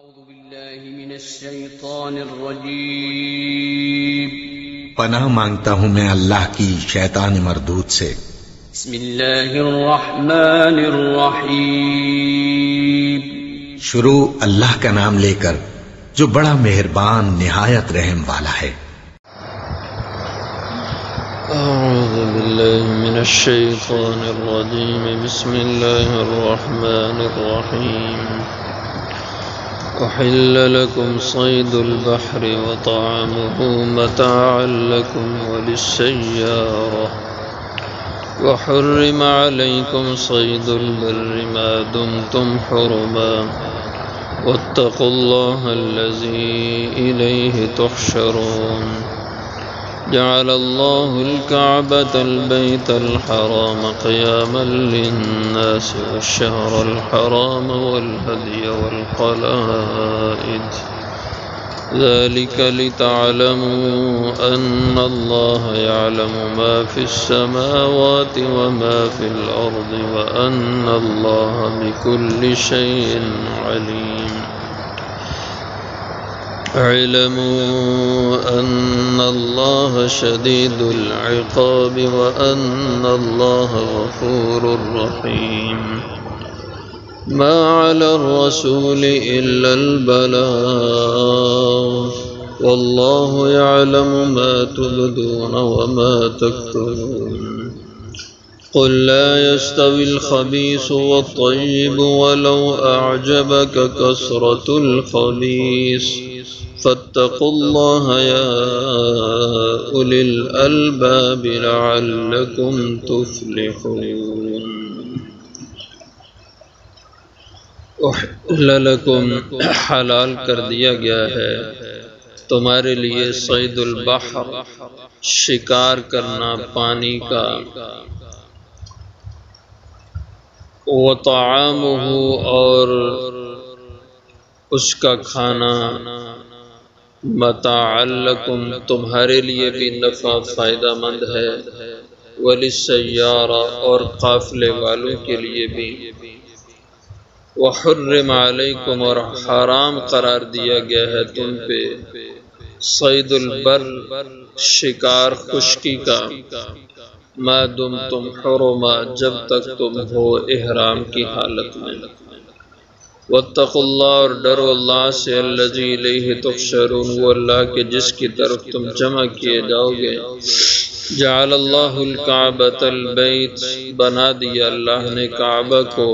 أعوذ بالله من الشيطان الرجيم پناہ مانگتا ہوں میں اللہ کی شیطان مردود سے۔ بسم الله الرحمن الرحيم شروع اللہ کا نام لے کر جو بڑا مہربان نہایت رحم والا ہے۔ أعوذ بالله من الشيطان الرجيم بسم الله الرحمن الرحيم أحل لكم صيد البحر وطعامه متاعا لكم وللسيارة وحرم عليكم صيد البر ما دمتم حرما واتقوا الله الذي إليه تحشرون جعل الله الكعبة البيت الحرام قياما للناس والشهر الحرام والهدي والقلائد ذلك لتعلموا أن الله يعلم ما في السماوات وما في الأرض وأن الله بكل شيء عليم اعلموا أن الله شديد العقاب وأن الله غفور رحيم ما على الرسول إلا البلاغ والله يعلم ما تبدون وما تكتمون قل لا يستوي الخبيث والطيب ولو أعجبك كثرة الخبيث فاتقوا الله يا أولي الألباب لعلكم تفلحون احل لکم حلال کر دیا گیا ہے تمہارے لیے صید البحر شکار کرنا پانی کا، وطعامہ اور اس کا کھانا، متاعا لکم تمہارے لیے بھی نفع فائدہ مند ہے، وللسیارہ اور قافلے والوں کے لیے بھی، وحرم علیکم اور حرام قرار دیا گیا ہے تم پہ، صید البر شکار خشکی کا، ما دمتم حرما جب تک تم ہو احرام کی حالت میں، واتقوا اللہ اور ڈرو اللہ سے، الذی الیہ تحشرون وہ اللہ کے جس کی طرف تم جمع کیے جاؤ گے، جعل اللہ الکعبۃ البیت بنا دیا اللہ نے کعبہ کو،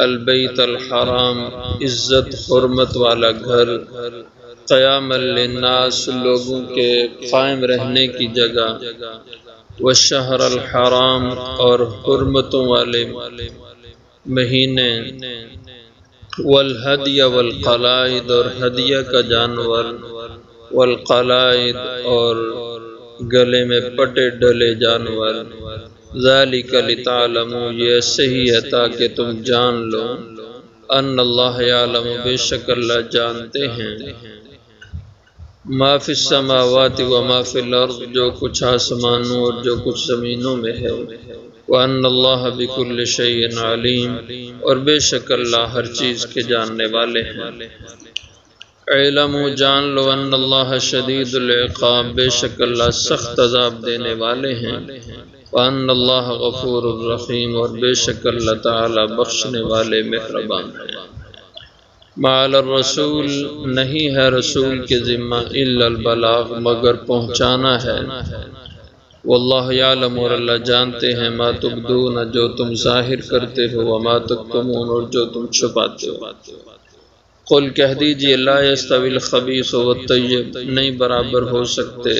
البیت الحرام عزت حرمت والا گھر، قیام للناس لوگوں کے قائم رہنے کی جگہ، والشہر الحرام اور حرمتوں والے مہینے، والہدی والقلائد اور ہدیہ کا جانور، والقلائد اور گلے میں پٹے ڈلے جانور، ذالک لتعلموا یہ صحیح ہے تاکہ تم جان لو، ان اللہ یعلم بے شک اللہ جانتے ہیں، ما فی السماوات وما فی الارض جو کچھ آسمانوں اور جو کچھ زمینوں میں ہے، وان اللہ بکل شیء علیم اور بے شک اللہ ہر چیز کے جاننے والے ہیں، اعلموا جان لو ان اللہ شدید العقاب بے شک اللہ سخت عذاب دینے والے ہیں، وان اللہ غفور الرحیم اور بے شک اللہ تعالی بخشنے والے مہربان ہیں، مع الرسول نہیں ہے رسول کے ذمہ الا البلاغ مگر پہنچانا ہے، واللہ یعلم اور اللہ جانتے ہیں ما تبدون جو تم ظاہر کرتے ہو، وما تکتمون اور جو تم چھپاتے ہو، قل کہہ دیجئے لا یستوی الخبیث والطیب نہیں برابر ہو سکتے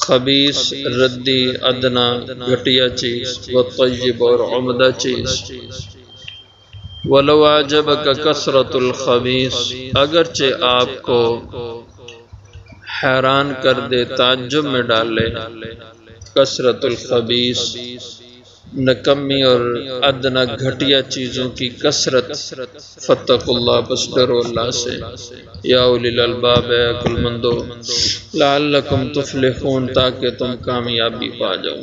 خبیث ردی ادنا گھٹیا چیز، والطیب اور عمدہ چیز، وَلَوْ أَعْجَبَكَ كَثْرَةُ الْخَبِيثِ اگرچہ آپ کو حیران کر دے تعجب میں ڈالے کثرت الخبیث نکمی اور ادنا گھٹیا چیزوں کی کثرت، فاتقوا اللہ پس ڈرو اللہ سے، یا اولی الالباب اے عقل مندو، لعلکم تفلحون تاکہ تم کامیابی پا جاؤ۔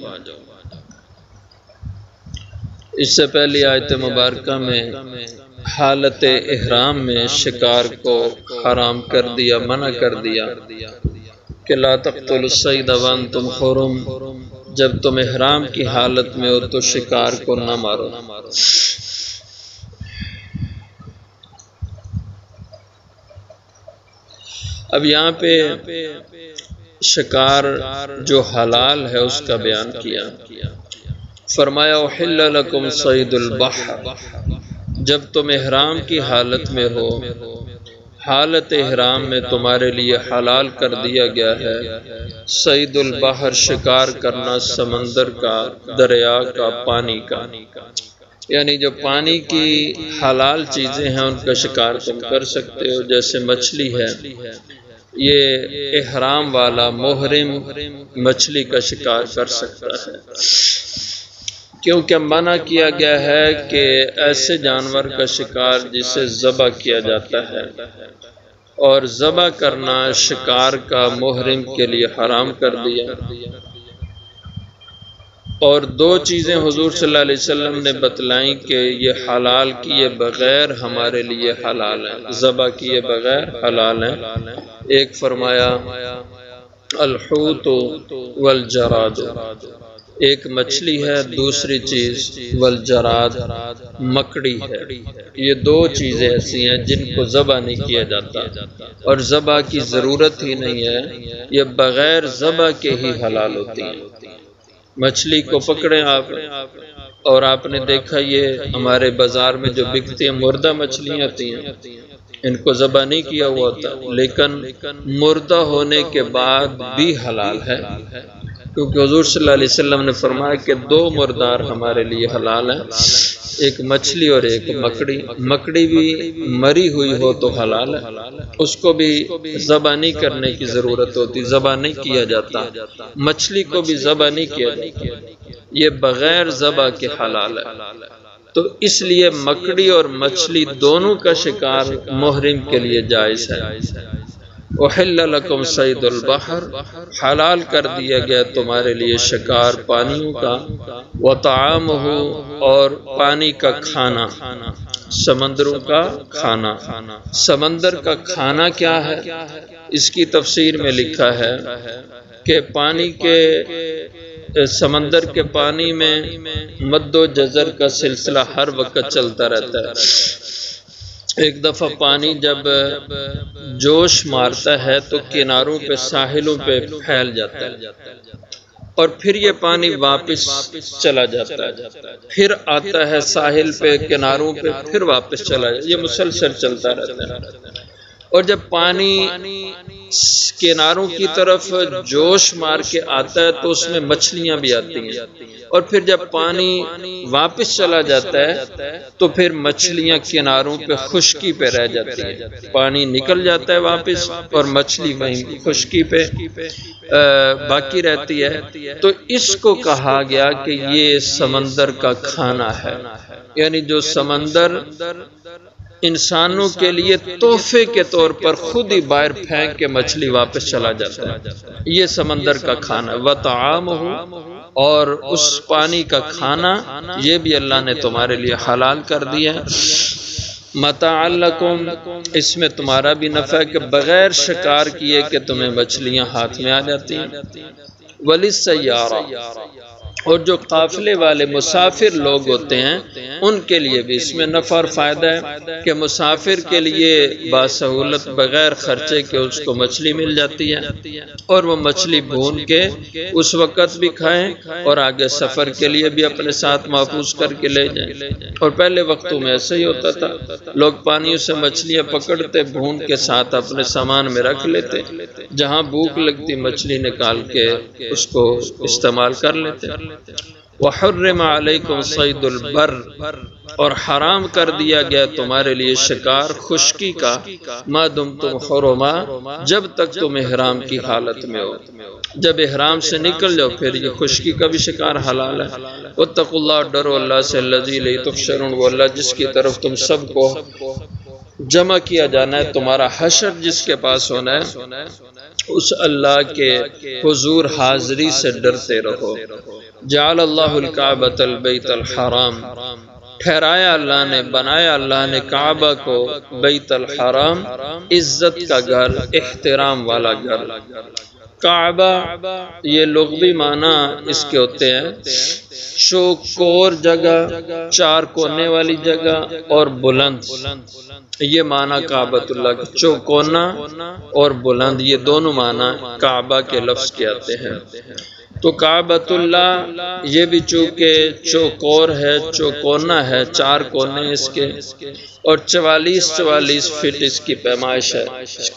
اس سے پہلی آیت مبارکہ میں حالت احرام میں شکار کو حرام کر دیا، منع کر دیا کہ لا تقتلوا الصید وانتم حرم، جب تم احرام کی حالت میں ہو تو شکار کو نہ مارو۔ اب یہاں پہ شکار جو حلال ہے اس کا بیان کیا، فرمایا احل لکم صید البحر، جب تم احرام کی حالت میں ہو، حالت احرام میں تمہارے لیے حلال کر دیا گیا ہے صید البحر، شکار کرنا سمندر کا، دریا کا، پانی کا، یعنی جو پانی کی حلال چیزیں ہیں ان کا شکار تم کر سکتے ہو، جیسے مچھلی ہے، یہ احرام والا محرم مچھلی کا شکار کر سکتا ہے، کیونکہ منع کیا گیا ہے کہ ایسے جانور کا شکار جسے ذبح کیا جاتا ہے، اور ذبح کرنا شکار کا محرم کے لیے حرام کر دیا۔ اور دو چیزیں حضور صلی اللہ علیہ وسلم نے بتلائیں کہ یہ حلال کیے بغیر ہمارے لیے حلال ہیں، ذبح کیے بغیر حلال ہیں۔ ایک فرمایا الحوت والجراد، ایک مچھلی ہے، دوسری چیز والجراد مکڑی ہے۔ یہ دو چیزیں ایسی ہیں جن کو ذبح نہیں کیا جاتا، اور ذبح کی ضرورت ہی نہیں ہے، یہ بغیر ذبح کے ہی حلال ہوتی ہیں۔ مچھلی کو پکڑیں آپ، اور آپ نے دیکھا یہ ہمارے بازار میں جو بکتی ہیں مردہ مچھلیاں ہوتی ہیں، ان کو ذبح نہیں کیا ہوا ہوتا، لیکن مردہ ہونے کے بعد بھی حلال ہے، کیونکہ حضور صلی اللہ علیہ وسلم نے فرمایا کہ دو مردار ہمارے لیے حلال ہیں، ایک مچھلی اور ایک مکڑی۔ مکڑی بھی مری ہوئی ہو تو حلال ہے، اس کو بھی ذبح نہیں کرنے کی ضرورت ہوتی، ذبح نہیں کیا جاتا۔ مچھلی کو بھی ذبح نہیں کیا جاتا، یہ بغیر ذبح کے حلال ہے۔ تو اس لیے مکڑی اور مچھلی دونوں کا شکار محرم کے لیے جائز ہے۔ احل لکم صید البحر، حلال کر دیا گیا تمہارے لیے شکار پانیوں کا، وطعامہ، اور پانی کا کھانا، سمندروں کا کھانا۔ سمندر کا کھانا کیا ہے؟ اس کی تفسیر میں لکھا ہے کہ پانی کے، سمندر کے پانی میں مد و جزر کا سلسلہ ہر وقت چلتا رہتا ہے۔ ایک دفعہ پانی جب جوش مارتا ہے تو کناروں پہ، ساحلوں پہ پھیل جاتا ہے، اور پھر یہ پانی واپس چلا جاتا ہے، پھر آتا ہے ساحل پہ، کناروں پہ، پھر واپس چلا جاتا ہے، یہ مسلسل چلتا رہتا ہے۔ اور جب پانی کناروں کی طرف جوش مار کے آتا ہے تو اس میں مچھلیاں بھی آتی ہیں، اور پھر جب پانی واپس چلا جاتا ہے تو پھر مچھلیاں کناروں پہ خشکی پہ رہ جاتی ہیں، پانی نکل جاتا ہے واپس اور مچھلی وہیں خشکی پہ باقی رہتی ہے۔ تو اس کو کہا گیا کہ یہ سمندر کا کھانا ہے، یعنی جو سمندر انسانوں کے لیے تحفے کے طور پر خود ہی باہر پھینک کے مچھلی واپس چلا جاتا ہے، یہ سمندر کا کھانا۔ وطعامہ، اور اس پانی کا کھانا یہ بھی اللہ نے تمہارے لیے حلال کر دیا ہے۔ متاع لکم، اس میں تمہارا بھی نفع ہے کہ بغیر شکار کیے کہ تمہیں مچھلیاں ہاتھ میں آ جاتی ہیں۔ وللسیارہ، اور جو قافلے والے مسافر لوگ ہوتے ہیں ان کے لیے بھی اس میں نفع اور فائدہ ہے کہ مسافر کے لیے باسہولت بغیر خرچے کے اس کو مچھلی مل جاتی ہے، اور وہ مچھلی بھون کے اس وقت بھی کھائیں اور آگے سفر کے لیے بھی اپنے ساتھ محفوظ کر کے لے جائیں۔ اور پہلے وقتوں میں ایسا ہی ہوتا تھا، لوگ پانیوں سے مچھلیاں پکڑتے، بھون کے ساتھ اپنے سامان میں رکھ لیتے، جہاں بھوک لگتی مچھلی نکال کے اس کو استعمال کر لیتے۔ وحرم علیکم صید البر، اور حرام کر دیا گیا تمہارے لیے شکار خشکی کا، ما دمتم حرما، جب تک تم احرام کی حالت میں ہو۔ جب احرام سے نکل جاؤ پھر یہ خشکی کا بھی شکار حلال ہے۔ واتقوا اللہ، ڈرو اللہ سے، الذی الیہ تحشرون، وہ اللہ جس کی طرف تم سب کو جمع کیا جانا ہے، تمہارا حشر جس کے پاس ہونا ہے، اس اللہ کے حضور حاضری سے ڈرتے رہو۔ جعل اللہ الکعبۃ البیت الحرام، ٹھہرایا اللہ نے، بنایا اللہ نے کعبہ کو بیت الحرام، عزت کا گھر، احترام والا گھر۔ کعبہ یہ لغوی معنی اس کے ہوتے ہیں چوکور جگہ، چار کونے والی جگہ اور بلند، یہ معنی کعبۃ اللہ کا، چوکونا اور بلند، یہ دونوں معنی کعبہ کے لفظ کے آتے ہیں۔ تو کعبۃ اللہ یہ بھی چونکہ چوکور ہے، چوکونا ہے، چار کونے اس کے، اور 44 فٹ اس کی پیمائش ہے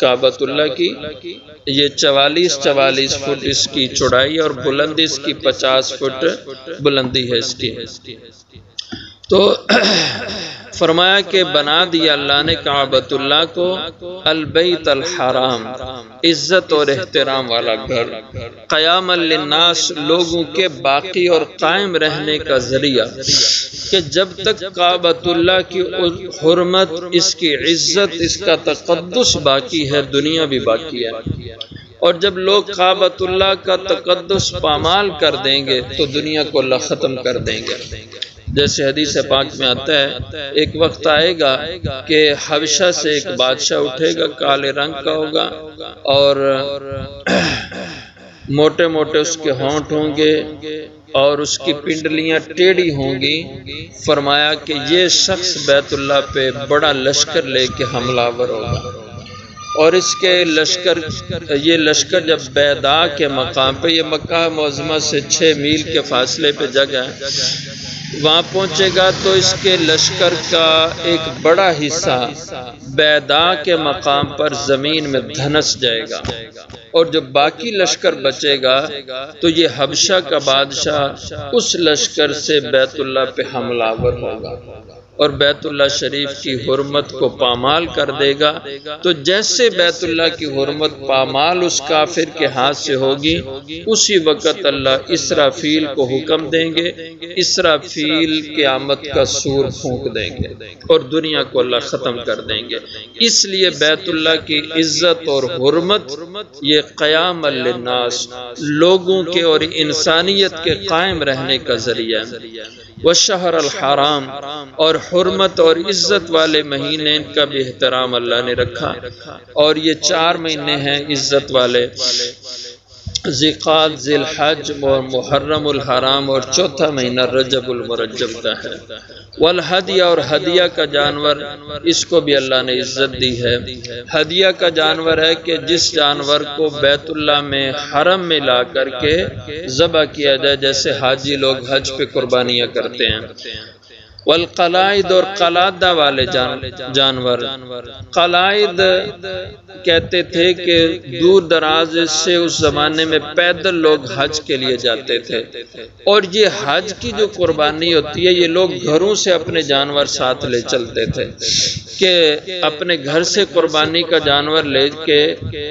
کعبۃ اللہ کی، یہ 44 فٹ اس کی چوڑائی اور بلندی اس کی 50 فٹ بلندی ہے اس کی۔ تو فرمایا کہ بنا دیا اللہ نے کعبۃ اللہ کو البیت الحرام، عزت اور احترام والا گھر، قیام للناس، لوگوں کے باقی اور قائم رہنے کا ذریعہ، کہ جب تک کعبۃ اللہ کی حرمت، اس کی عزت، اس کا تقدس باقی ہے، دنیا بھی باقی ہے۔ اور جب لوگ کعبۃ اللہ کا تقدس پامال کر دیں گے تو دنیا کو اللہ ختم کر دیں گے۔ جیسے حدیث پاک میں آتا ہے ایک وقت آئے گا کہ حبشہ سے ایک بادشاہ اٹھے گا، کالے رنگ کا ہوگا اور موٹے موٹے اس کے ہونٹ ہوں گے اور اس کی پنڈلیاں ٹیڑھی ہوں گی۔ فرمایا کہ یہ شخص بیت اللہ پہ بڑا لشکر لے کے حملہ آور ہوگا، اور اس کے یہ لشکر جب بیدا کے مقام پہ، یہ مکہ معظمہ سے 6 میل کے فاصلے پہ جگہ ہے، وہاں پہنچے گا تو اس کے لشکر کا ایک بڑا حصہ بیدا کے مقام پر زمین میں دھنس جائے گا، اور جو باقی لشکر بچے گا تو یہ حبشہ کا بادشاہ اس لشکر سے بیت اللہ پہ حملہ آور ہوگا اور بیت اللہ شریف کی حرمت کو پامال کر دے گا۔ تو جیسے بیت اللہ کی حرمت پامال اس کافر کے ہاتھ سے ہوگی، اسی وقت اللہ اسرافیل کو حکم دیں گے، اسرافیل قیامت کا سور پھونک دیں گے اور دنیا کو اللہ ختم کر دیں گے۔ اس لیے بیت اللہ کی عزت اور حرمت یہ قیام للناس، لوگوں کے اور انسانیت کے قائم رہنے کا ذریعہ ہے۔ والشہر الحرام، اور حرمت اور عزت والے مہینے کا بھی احترام اللہ نے رکھا، اور یہ 4 مہینے ہیں عزت والے، ذی-قعدہ، ذی الحج اور محرم الحرام، اور 4تھا مہینہ رجب المرجب کا ہے۔ والہدیہ، اور ہدیہ کا جانور، اس کو بھی اللہ نے عزت دی ہے۔ ہدیہ کا جانور ہے کہ جس جانور کو بیت اللہ میں حرم میں لا کر کے ذبح کیا جائے، جیسے حاجی لوگ حج پہ قربانیاں کرتے ہیں۔ والقلائد، اور قلادہ والے جانور، قلائد کہتے تھے کہ دور دراز سے اس زمانے میں پیدل لوگ حج کے لیے جاتے تھے، اور یہ حج کی جو قربانی ہوتی ہے یہ لوگ گھروں سے اپنے جانور ساتھ لے چلتے تھے، کہ اپنے گھر سے قربانی کا جانور لے کے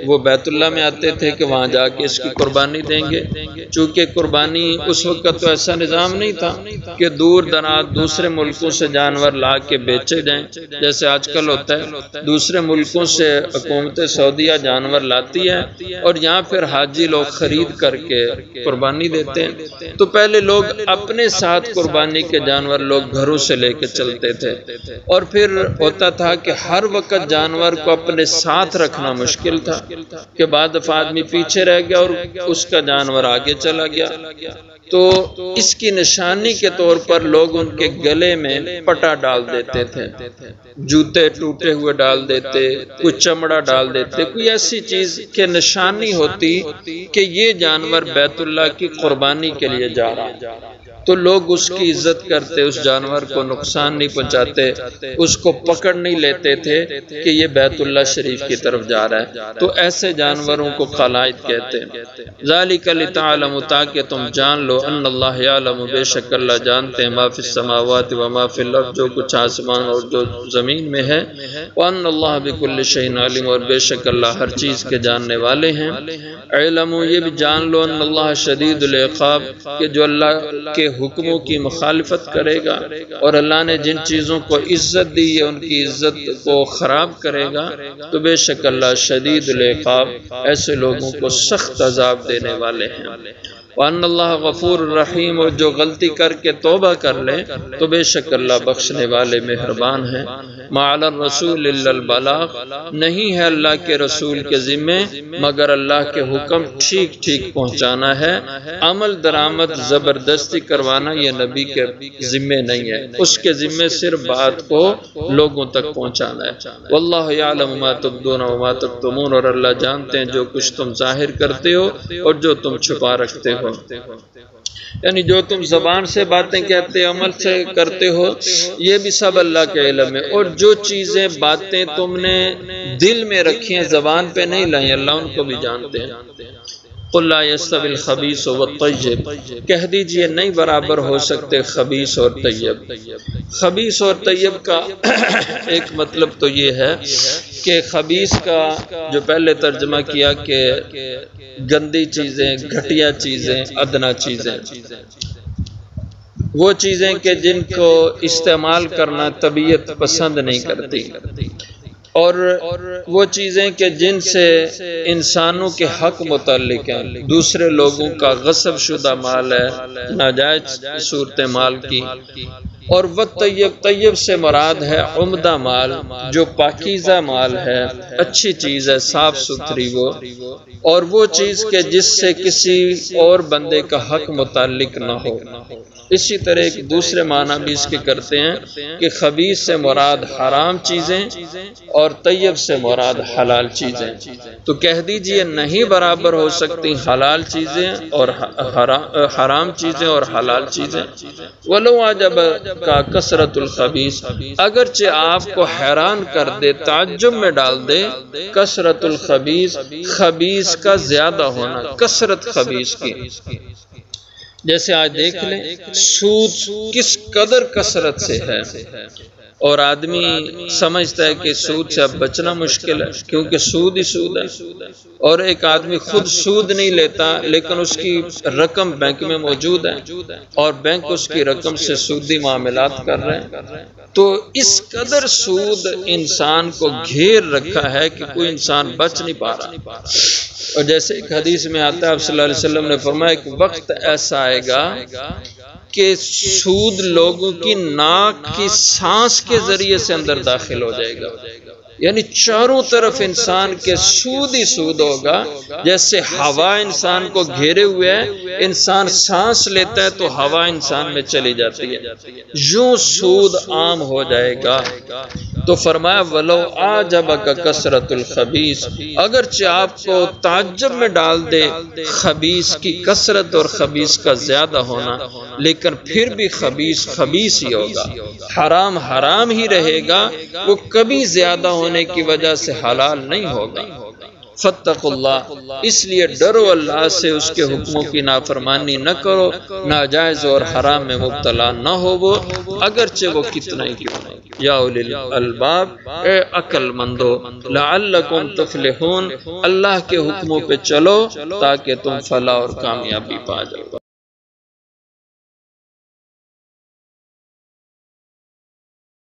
وہ بیت اللہ میں آتے تھے کہ وہاں جا کے اس کی قربانی دیں گے۔ چونکہ قربانی اس وقت تو ایسا نظام نہیں تھا کہ دور دراز دوسرے ملکوں سے جانور لا کے بیچے جائیں، جیسے آج کل ہوتا ہے، دوسرے ملکوں سے حکومت سعودیہ جانور لاتی ہے اور یہاں پھر حاجی لوگ خرید کر کے قربانی دیتے ہیں۔ تو پہلے لوگ اپنے ساتھ قربانی کے جانور لوگ گھروں سے لے کے چلتے تھے، اور پھر ہوتا تھا کہ ہر وقت جانور کو اپنے ساتھ رکھنا مشکل تھا کہ بعد دفعہ آدمی پیچھے رہ گیا اور اس کا جانور آگے چلا گیا، تو اس کی نشانی کے طور پر لوگ ان کے گلے میں پٹا ڈال دیتے تھے، جوتے ٹوٹے ہوئے ڈال دیتے، کوئی چمڑا ڈال دیتے، کوئی ایسی چیز کہ نشانی ہوتی کہ یہ جانور بیت اللہ کی قربانی کے لیے جا رہا ہے۔ تو لوگ اس کی عزت کرتے، اس جانور کو نقصان نہیں پہنچاتے، اس کو پکڑ نہیں لیتے تھے کہ یہ بیت اللہ شریف کی طرف جا رہا ہے۔ تو ایسے جانوروں کو قلائد کہتے ہیں۔ ذالک لتعلموا، تاکہ تم جان لو، ان اللہ یعلم، بے شک اللہ جانتے ہیں، ما فی السماوات و ما فی الارض، جو کچھ آسمان اور جو زمین میں ہے، وان اللہ بکل شیء علیم، اور بے شک اللہ ہر چیز کے جاننے والے ہیں۔ علموا، یہ بھی جان لو، ان اللہ شدید العقاب، کہ جو اللہ کے حکموں کی مخالفت کرے گا اور اللہ نے جن چیزوں کو عزت دی ہے ان کی عزت کو خراب کرے گا، تو بے شک اللہ شدید العقاب، ایسے لوگوں کو سخت عذاب دینے والے ہیں۔ وَأَنَّ اللَّهَ غَفُورٌ رَحِيمٌ، اور جو غلطی کر کے توبہ کر لے تو بے شک اللہ بخشنے والے مہربان ہیں۔ مَا عَلَى الرَّسُولِ إِلَّا الْبَلَاغُ، نہیں ہے اللہ کے رسول کے ذمے مگر اللہ کے حکم ٹھیک ٹھیک پہنچانا ہے۔ عمل درآمد زبردستی کروانا یہ نبی کے ذمے نہیں ہے، اس کے ذمے صرف بات کو لوگوں تک پہنچانا ہے۔ واللہ یعلم ما تبدون وما تکتمون، اور اللہ جانتے ہیں جو کچھ تم ظاہر کرتے ہو اور جو تم چھپا رکھتے ہو۔ یعنی جو تم زبان سے باتیں کہتے عمل سے کرتے ہو یہ بھی سب اللہ کے علم ہے، اور جو چیزیں باتیں تم نے دل میں رکھی ہیں زبان پہ نہیں لائیں اللہ ان کو بھی جانتے ہیں۔ قل لا يستوي الخبيث والطيب، کہہ دیجئے نہیں برابر ہو سکتے خبیث اور طیب۔ خبیث اور طیب کا ایک مطلب تو یہ ہے کہ خبیث کا جو پہلے ترجمہ کیا کہ گندی چیزیں، گھٹیا چیزیں، ادنا چیزیں، وہ چیزیں کہ جن کو استعمال کرنا طبیعت پسند نہیں کرتی، اور وہ چیزیں کہ جن سے انسانوں کے حق متعلق ہیں، دوسرے لوگوں کا غصب شدہ مال ہے، ناجائز صورت مال کی۔ اور وہ طیب سے مراد ہے عمدہ مال، جو پاکیزہ مال ہے، اچھی چیز ہے، صاف ستھری وہ، اور وہ چیز کہ جس سے کسی اور بندے کا حق متعلق نہ ہو۔ اسی طرح ایک دوسرے معنی بھی اس کے کرتے ہیں کہ خبیث سے مراد حرام چیزیں اور طیب سے مراد حلال چیزیں۔ تو کہہ دیجئے نہیں برابر ہو سکتی حلال چیزیں اور حرام چیزیں اور حلال چیزیں۔ وَلَوْ عَجَبَكَ کثرت الخبیث، اگرچہ آپ کو حیران کر دے، تعجب میں ڈال دے کثرت الخبیث، خبیث کا زیادہ ہونا، کثرت خبیث کی۔ جیسے آج دیکھ لیں سود کس قدر کثرت سے ہے، اور آدمی سمجھتا ہے کہ سود سے اب بچنا مشکل ہے کیونکہ سود ہی سود ہے، اور ایک آدمی خود سود نہیں لیتا لیکن اس کی رقم بینک میں موجود ہے اور بینک اس کی رقم سے سودی معاملات کر رہے ہیں۔ تو اس قدر سود انسان کو گھیر رکھا ہے کہ کوئی انسان بچ نہیں پا رہا۔ اور جیسے ایک حدیث میں آتا ہے آپ صلی اللہ علیہ وسلم نے فرمایا ایک وقت ایسا آئے گا کہ سود لوگوں کی ناک کی سانس کے ذریعے سے اندر داخل ہو جائے گا، یعنی چاروں طرف انسان کے سود ہی سود ہوگا، جیسے ہوا انسان کو گھیرے ہوئے ہے، انسان سانس لیتا ہے تو ہوا انسان میں چلی جاتی ہے، یوں سود عام ہو جائے گا۔ تو فرمایا وَلَوْ أَعْجَبَكَ کثرت الخبیث، اگرچہ آپ کو تعجب میں ڈال دے خبیث کی کثرت اور خبیث کا زیادہ ہونا، لیکن پھر بھی خبیث خبیث ہی ہوگا، حرام حرام ہی رہے گا، وہ کبھی زیادہ ہونے کی وجہ سے حلال نہیں ہوگا۔ فاتقوا اللہ، اس لیے ڈرو اللہ سے، اس کے حکموں کی نافرمانی نہ کرو، ناجائز اور حرام میں مبتلا نہ ہو وہ، اگرچہ وہ کتنا ہی کیوں نہیں۔ یا اولی الالباب، اے عقل مندو، لعلکم تفلحون، اللہ کے حکموں پہ چلو تاکہ تم فلاح اور کامیابی پا جاؤ۔